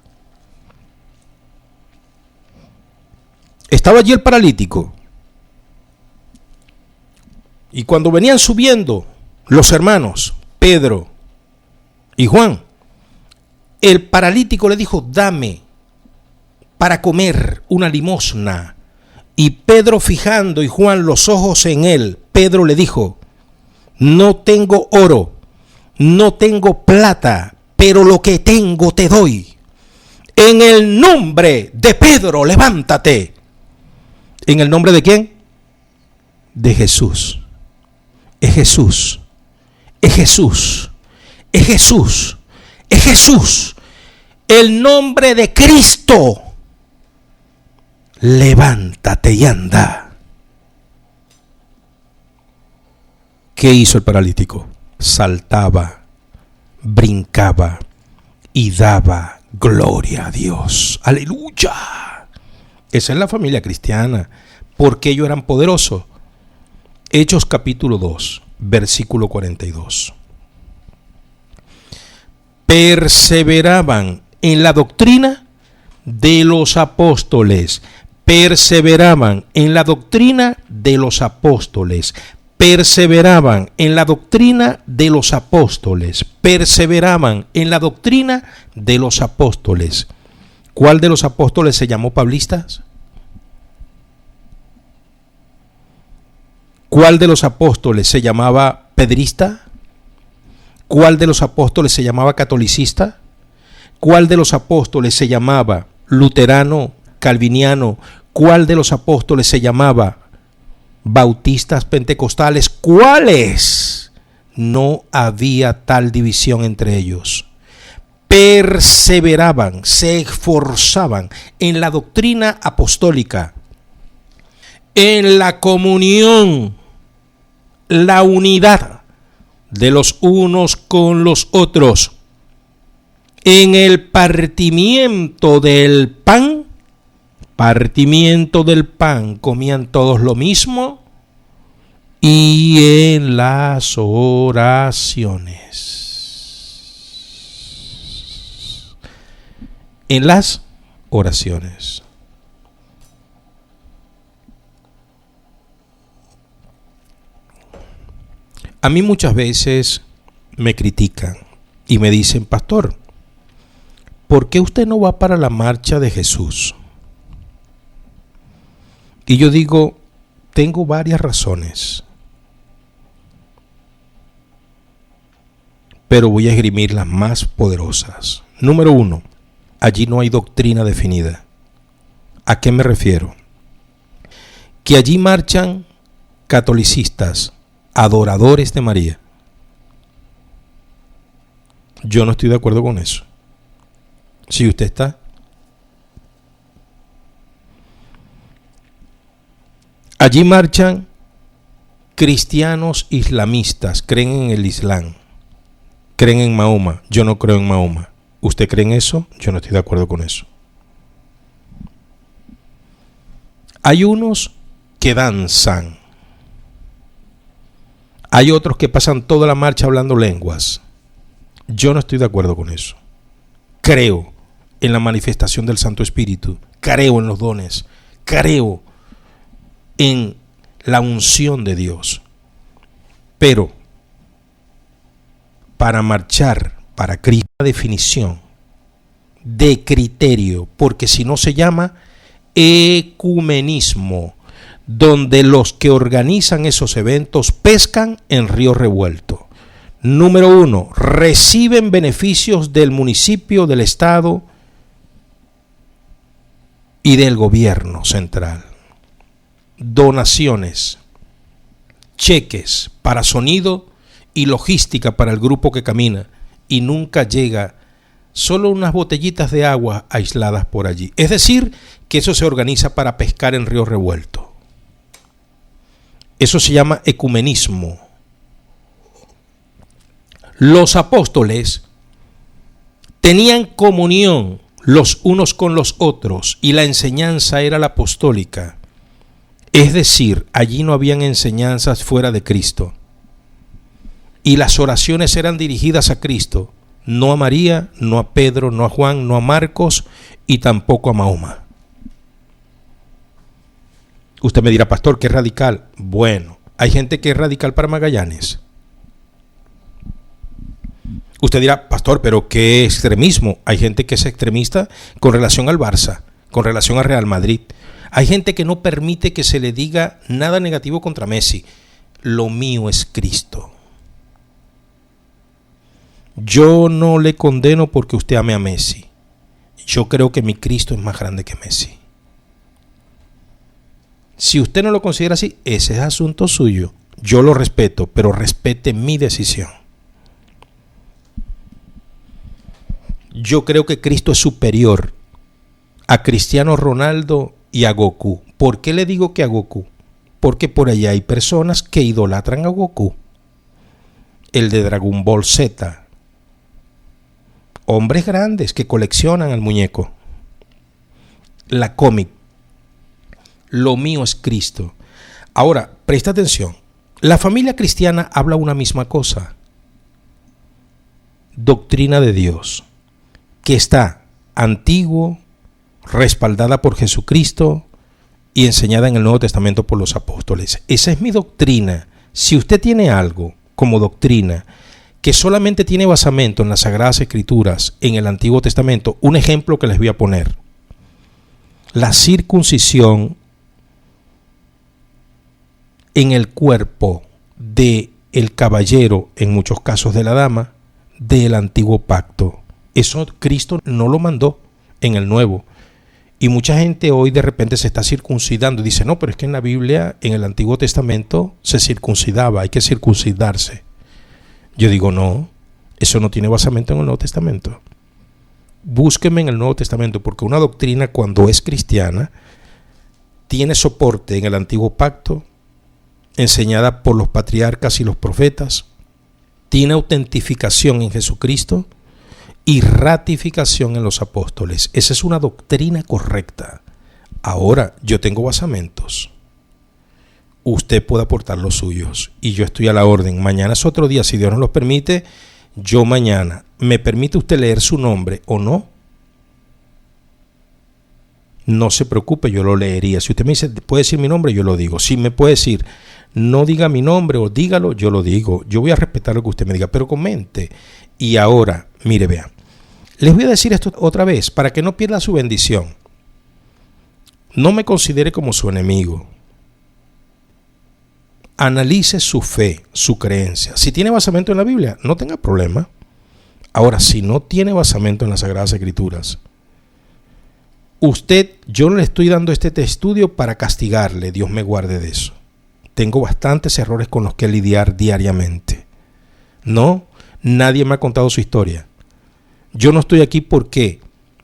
estaba allí el paralítico? Y cuando venían subiendo los hermanos, Pedro y Juan, el paralítico le dijo: dame para comer una limosna. Y Pedro, fijando y Juan los ojos en él, Pedro le dijo: no tengo oro, no tengo plata, pero lo que tengo te doy. En el nombre de Pedro, levántate. ¿En el nombre de quién? De Jesús. Es Jesús. Es Jesús, es Jesús, es Jesús, el nombre de Cristo. Levántate y anda. ¿Qué hizo el paralítico? Saltaba, brincaba y daba gloria a Dios. ¡Aleluya! Esa es la familia cristiana. ¿Por qué ellos eran poderosos? Hechos capítulo 2. Versículo 42. Perseveraban en la doctrina de los apóstoles. Perseveraban en la doctrina de los apóstoles. Perseveraban en la doctrina de los apóstoles. Perseveraban en la doctrina de los apóstoles. ¿Cuál de los apóstoles se llamó pablistas? ¿Cuál de los apóstoles se llamaba pedrista? ¿Cuál de los apóstoles se llamaba catolicista? ¿Cuál de los apóstoles se llamaba luterano, calviniano? ¿Cuál de los apóstoles se llamaba bautistas, pentecostales? ¿Cuáles? No había tal división entre ellos. Perseveraban, se esforzaban en la doctrina apostólica, en la comunión, la unidad de los unos con los otros, en el partimiento del pan. Partimiento del pan, comían todos lo mismo, y en las oraciones. En las oraciones. A mí muchas veces me critican y me dicen: pastor, ¿por qué usted no va para la marcha de Jesús? Y yo digo, tengo varias razones, pero voy a esgrimir las más poderosas. Número 1, allí no hay doctrina definida. ¿A qué me refiero? Que allí marchan catolicistas, adoradores de María. Yo no estoy de acuerdo con eso. Si usted está. Allí marchan Cristianos islamistas creen en el Islam, creen en Mahoma. Yo no creo en Mahoma. ¿Usted cree en eso? Yo no estoy de acuerdo con eso. Hay unos que danzan. Hay otros que pasan toda la marcha hablando lenguas. Yo no estoy de acuerdo con eso. Creo en la manifestación del Santo Espíritu. Creo en los dones. Creo en la unción de Dios. Pero para marchar para Cristo, la definición de criterio, porque si no se llama ecumenismo, donde los que organizan esos eventos pescan en río revuelto. Número 1, reciben beneficios del municipio, del estado y del gobierno central. Donaciones, cheques para sonido y logística para el grupo que camina, y nunca llega solo unas botellitas de agua aisladas por allí. Es decir, que eso se organiza para pescar en río revuelto. Eso se llama ecumenismo. Los apóstoles tenían comunión los unos con los otros y la enseñanza era la apostólica. Es decir, allí no habían enseñanzas fuera de Cristo. Y las oraciones eran dirigidas a Cristo, no a María, no a Pedro, no a Juan, no a Marcos y tampoco a Mahoma. Usted me dirá, pastor, ¿qué radical? Bueno, hay gente que es radical para Magallanes. Usted dirá, pastor, pero ¿qué extremismo? Hay gente que es extremista con relación al Barça, con relación al Real Madrid. Hay gente que no permite que se le diga nada negativo contra Messi. Lo mío es Cristo. Yo no le condeno porque usted ame a Messi. Yo creo que mi Cristo es más grande que Messi. Si usted no lo considera así, ese es asunto suyo. Yo lo respeto, pero respete mi decisión. Yo creo que Cristo es superior a Cristiano Ronaldo y a Goku. ¿Por qué le digo que a Goku? Porque por allá hay personas que idolatran a Goku. El de Dragon Ball Z. Hombres grandes que coleccionan al muñeco. La cómic. Lo mío es Cristo. Ahora, presta atención. La familia cristiana habla una misma cosa. Doctrina de Dios, que está antiguo, respaldada por Jesucristo y enseñada en el Nuevo Testamento por los apóstoles. Esa es mi doctrina. Si usted tiene algo como doctrina que solamente tiene basamento en las Sagradas Escrituras, en el Antiguo Testamento, un ejemplo que les voy a poner. La circuncisión en el cuerpo del caballero, en muchos casos de la dama, del antiguo pacto. Eso Cristo no lo mandó en el nuevo. Y mucha gente hoy de repente se está circuncidando y dice, no, pero es que en la Biblia, en el Antiguo Testamento, se circuncidaba, hay que circuncidarse. Yo digo, no, eso no tiene basamento en el Nuevo Testamento. Búsqueme en el Nuevo Testamento, porque una doctrina cuando es cristiana tiene soporte en el antiguo pacto, enseñada por los patriarcas y los profetas, tiene autentificación en Jesucristo y ratificación en los apóstoles. Esa es una doctrina correcta. Ahora, yo tengo basamentos. Usted puede aportar los suyos y yo estoy a la orden. Mañana es otro día, si Dios nos lo permite. Yo mañana, ¿me permite usted leer su nombre o no? No se preocupe, yo lo leería. Si usted me dice, ¿puede decir mi nombre? Yo lo digo. Si me puede decir, no diga mi nombre o dígalo, yo lo digo. Yo voy a respetar lo que usted me diga, pero comente. Y ahora, mire, vean. Les voy a decir esto otra vez para que no pierda su bendición. No me considere como su enemigo. Analice su fe, su creencia. Si tiene basamento en la Biblia, no tenga problema. Ahora, si no tiene basamento en las Sagradas Escrituras, yo no le estoy dando este estudio para castigarle, Dios me guarde de eso. Tengo bastantes errores con los que lidiar diariamente. No, nadie me ha contado su historia. Yo no estoy aquí porque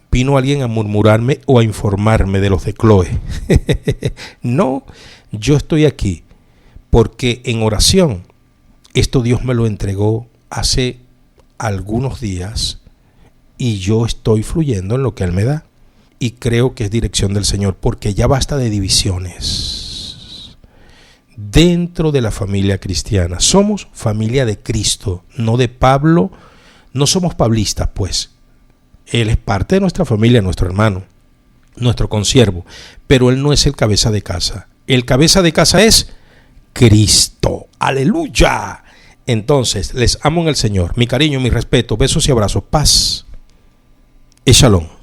vino alguien a murmurarme o a informarme de los de Chloe. No, yo estoy aquí porque en oración, esto Dios me lo entregó hace algunos días y yo estoy fluyendo en lo que Él me da. Y creo que es dirección del Señor, porque ya basta de divisiones dentro de la familia cristiana. Somos familia de Cristo, no de Pablo. No somos pablistas, pues. Él es parte de nuestra familia, nuestro hermano, nuestro consiervo, pero Él no es el cabeza de casa. El cabeza de casa es Cristo. ¡Aleluya! Entonces, les amo en el Señor. Mi cariño, mi respeto, besos y abrazos. Paz. Y shalom.